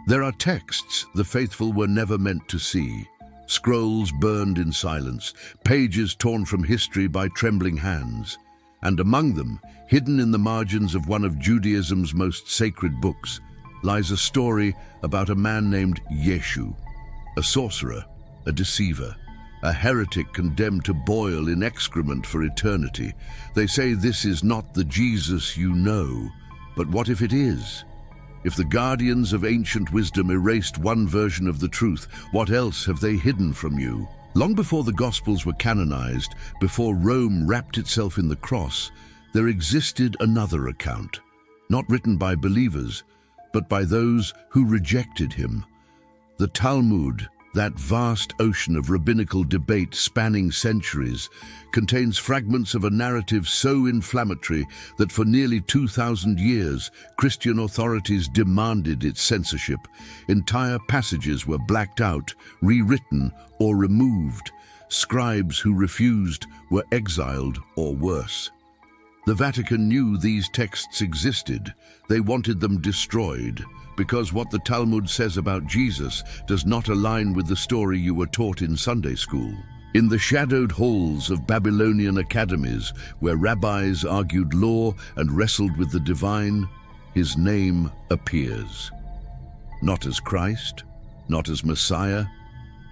There are texts the faithful were never meant to see, scrolls burned in silence, pages torn from history by trembling hands, and among them, hidden in the margins of one of Judaism's most sacred books, lies a story about a man named Yeshu, a sorcerer, a deceiver, a heretic condemned to boil in excrement for eternity. They say this is not the Jesus you know, but what if it is? If the guardians of ancient wisdom erased one version of the truth, what else have they hidden from you? Long before the Gospels were canonized, before Rome wrapped itself in the cross, there existed another account, not written by believers, but by those who rejected him. The Talmud, that vast ocean of rabbinical debate spanning centuries, contains fragments of a narrative so inflammatory that for nearly 2,000 years, Christian authorities demanded its censorship. Entire passages were blacked out, rewritten, or removed. Scribes who refused were exiled or worse. The Vatican knew these texts existed. They wanted them destroyed, because what the Talmud says about Jesus does not align with the story you were taught in Sunday school. In the shadowed halls of Babylonian academies, where rabbis argued law and wrestled with the divine, his name appears. Not as Christ, not as Messiah,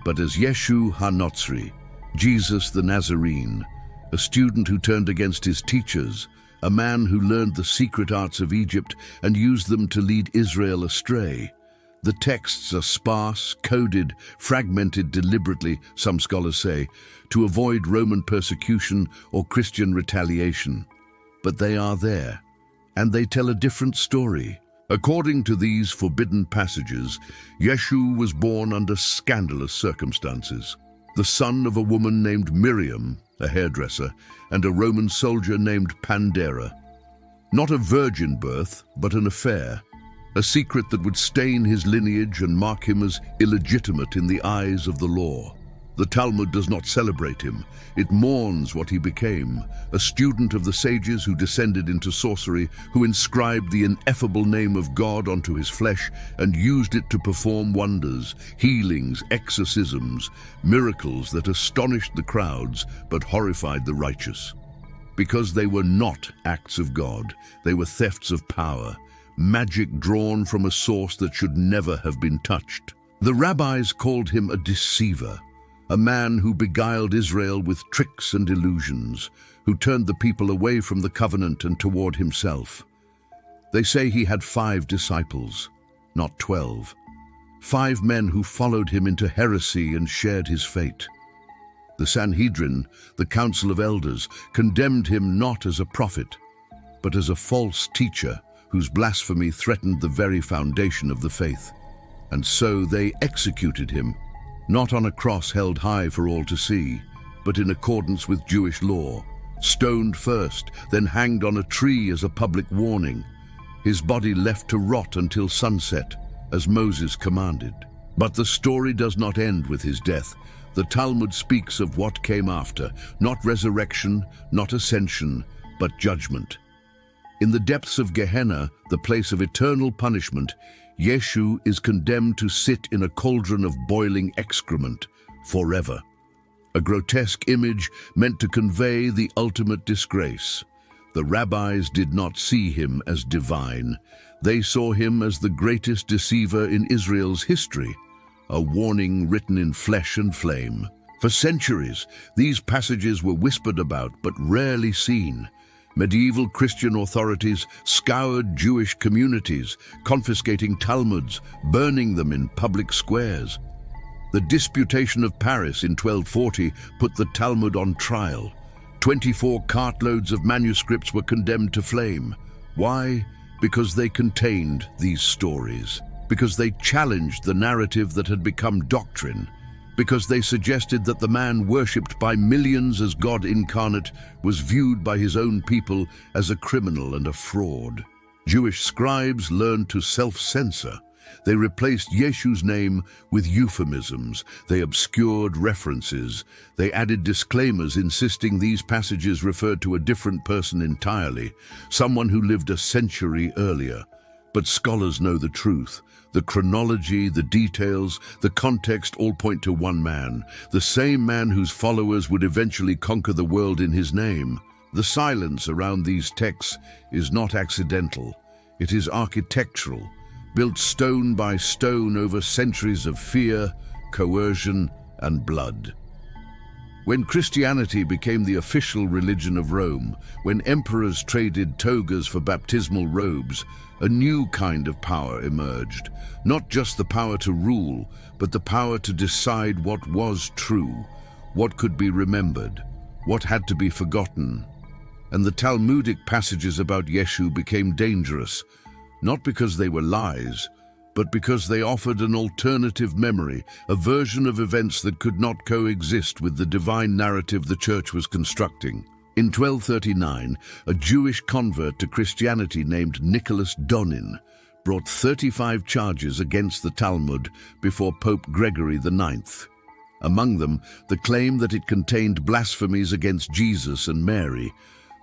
but as Yeshu HaNotzri, Jesus the Nazarene, a student who turned against his teachers, a man who learned the secret arts of Egypt and used them to lead Israel astray. The texts are sparse, coded, fragmented deliberately, some scholars say, to avoid Roman persecution or Christian retaliation. But they are there, and they tell a different story. According to these forbidden passages, Yeshu was born under scandalous circumstances. The son of a woman named Miriam, a hairdresser, and a Roman soldier named Pandera. Not a virgin birth, but an affair, a secret that would stain his lineage and mark him as illegitimate in the eyes of the law. The Talmud does not celebrate him. It mourns what he became, a student of the sages who descended into sorcery, who inscribed the ineffable name of God onto his flesh and used it to perform wonders, healings, exorcisms, miracles that astonished the crowds but horrified the righteous. Because they were not acts of God, they were thefts of power, magic drawn from a source that should never have been touched. The rabbis called him a deceiver, a man who beguiled Israel with tricks and illusions, who turned the people away from the covenant and toward himself. They say he had 5 disciples, not 12. 5 men who followed him into heresy and shared his fate. The Sanhedrin, the council of elders, condemned him not as a prophet, but as a false teacher whose blasphemy threatened the very foundation of the faith. And so they executed him, not on a cross held high for all to see, but in accordance with Jewish law, stoned first, then hanged on a tree as a public warning, his body left to rot until sunset, as Moses commanded. But the story does not end with his death. The Talmud speaks of what came after, not resurrection, not ascension, but judgment. In the depths of Gehenna, the place of eternal punishment, Yeshu is condemned to sit in a cauldron of boiling excrement forever. A grotesque image meant to convey the ultimate disgrace. The rabbis did not see him as divine. They saw him as the greatest deceiver in Israel's history, a warning written in flesh and flame. For centuries, these passages were whispered about but rarely seen. Medieval Christian authorities scoured Jewish communities, confiscating Talmuds, burning them in public squares. The Disputation of Paris in 1240 put the Talmud on trial. 24 cartloads of manuscripts were condemned to flame. Why? Because they contained these stories. Because they challenged the narrative that had become doctrine. Because they suggested that the man worshipped by millions as God incarnate was viewed by his own people as a criminal and a fraud. Jewish scribes learned to self-censor. They replaced Yeshu's name with euphemisms. They obscured references. They added disclaimers insisting these passages referred to a different person entirely, someone who lived a century earlier. But scholars know the truth. The chronology, the details, the context all point to one man, the same man whose followers would eventually conquer the world in his name. The silence around these texts is not accidental. It is architectural, built stone by stone over centuries of fear, coercion, and blood. When Christianity became the official religion of Rome, when emperors traded togas for baptismal robes, a new kind of power emerged. Not just the power to rule, but the power to decide what was true, what could be remembered, what had to be forgotten. And the Talmudic passages about Yeshu became dangerous, not because they were lies, but because they offered an alternative memory, a version of events that could not coexist with the divine narrative the church was constructing. In 1239, a Jewish convert to Christianity named Nicholas Donin brought 35 charges against the Talmud before Pope Gregory IX. Among them, the claim that it contained blasphemies against Jesus and Mary.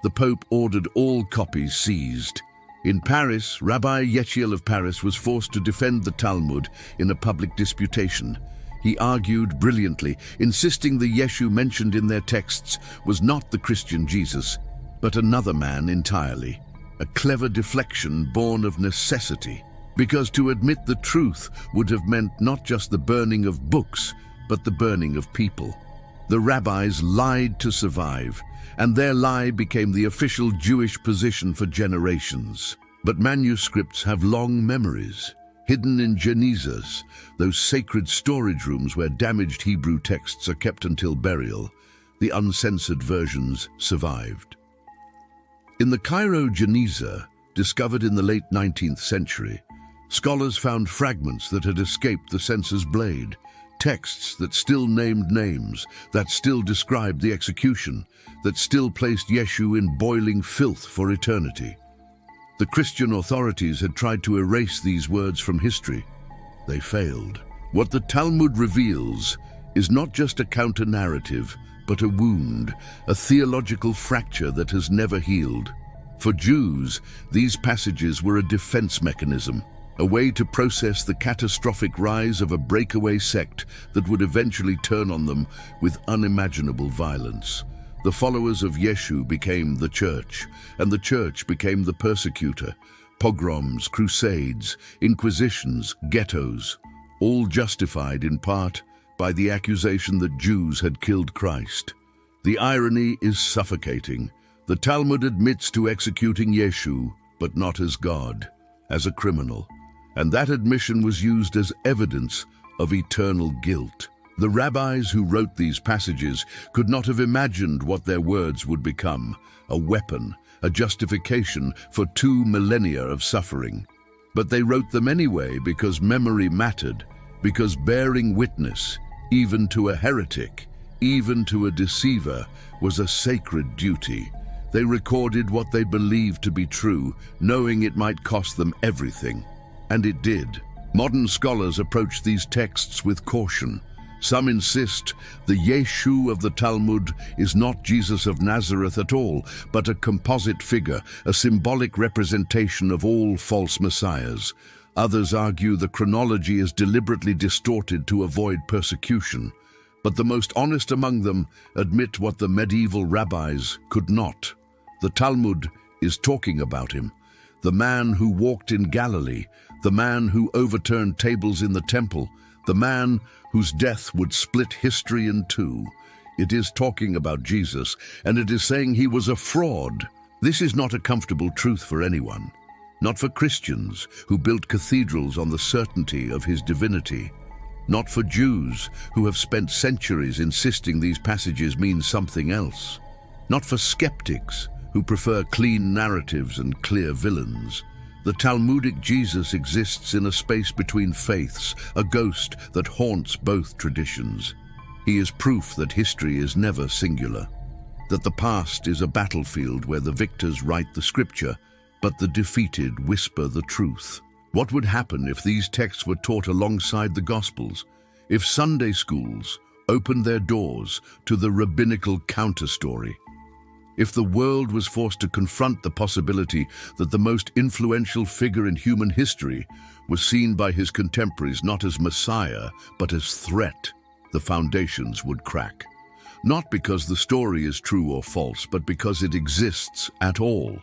The Pope ordered all copies seized. In Paris, Rabbi Yechiel of Paris was forced to defend the Talmud in a public disputation. He argued brilliantly, insisting the Yeshu mentioned in their texts was not the Christian Jesus, but another man entirely. A clever deflection born of necessity, because to admit the truth would have meant not just the burning of books, but the burning of people. The rabbis lied to survive, and their lie became the official Jewish position for generations. But manuscripts have long memories. Hidden in Genizas, those sacred storage rooms where damaged Hebrew texts are kept until burial, the uncensored versions survived. In the Cairo Geniza, discovered in the late 19th century, scholars found fragments that had escaped the censor's blade, texts that still named names, that still described the execution, that still placed Yeshu in boiling filth for eternity. The Christian authorities had tried to erase these words from history. They failed. What the Talmud reveals is not just a counter-narrative, but a wound, a theological fracture that has never healed. For Jews, these passages were a defense mechanism, a way to process the catastrophic rise of a breakaway sect that would eventually turn on them with unimaginable violence. The followers of Yeshu became the church, and the church became the persecutor. Pogroms, crusades, inquisitions, ghettos, all justified in part by the accusation that Jews had killed Christ. The irony is suffocating. The Talmud admits to executing Yeshu, but not as God, as a criminal. And that admission was used as evidence of eternal guilt. The rabbis who wrote these passages could not have imagined what their words would become, a weapon, a justification for 2 millennia of suffering. But they wrote them anyway because memory mattered, because bearing witness, even to a heretic, even to a deceiver, was a sacred duty. They recorded what they believed to be true, knowing it might cost them everything. And it did. Modern scholars approach these texts with caution. Some insist the Yeshu of the Talmud is not Jesus of Nazareth at all, but a composite figure, a symbolic representation of all false messiahs. Others argue the chronology is deliberately distorted to avoid persecution. But the most honest among them admit what the medieval rabbis could not. The Talmud is talking about him, the man who walked in Galilee, the man who overturned tables in the temple, the man whose death would split history in two. It is talking about Jesus, and it is saying he was a fraud. This is not a comfortable truth for anyone, not for Christians who built cathedrals on the certainty of his divinity, not for Jews who have spent centuries insisting these passages mean something else, not for skeptics who prefer clean narratives and clear villains. The Talmudic Jesus exists in a space between faiths, a ghost that haunts both traditions. He is proof that history is never singular, that the past is a battlefield where the victors write the scripture, but the defeated whisper the truth. What would happen if these texts were taught alongside the Gospels? If Sunday schools opened their doors to the rabbinical counterstory? If the world was forced to confront the possibility that the most influential figure in human history was seen by his contemporaries not as Messiah, but as threat, the foundations would crack. Not because the story is true or false, but because it exists at all.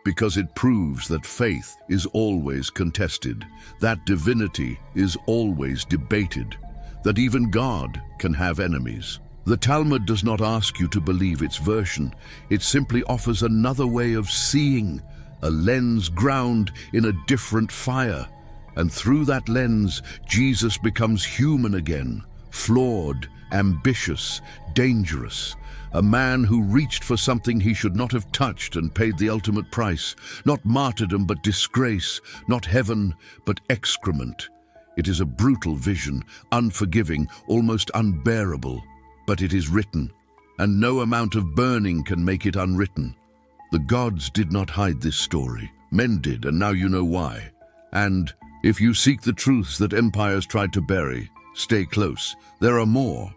Because it proves that faith is always contested, that divinity is always debated, that even God can have enemies. The Talmud does not ask you to believe its version. It simply offers another way of seeing, a lens ground in a different fire. And through that lens, Jesus becomes human again, flawed, ambitious, dangerous. A man who reached for something he should not have touched and paid the ultimate price. Not martyrdom, but disgrace. Not heaven, but excrement. It is a brutal vision, unforgiving, almost unbearable. But it is written, and no amount of burning can make it unwritten. The gods did not hide this story. Men did, and now you know why. And if you seek the truths that empires tried to bury, stay close. There are more.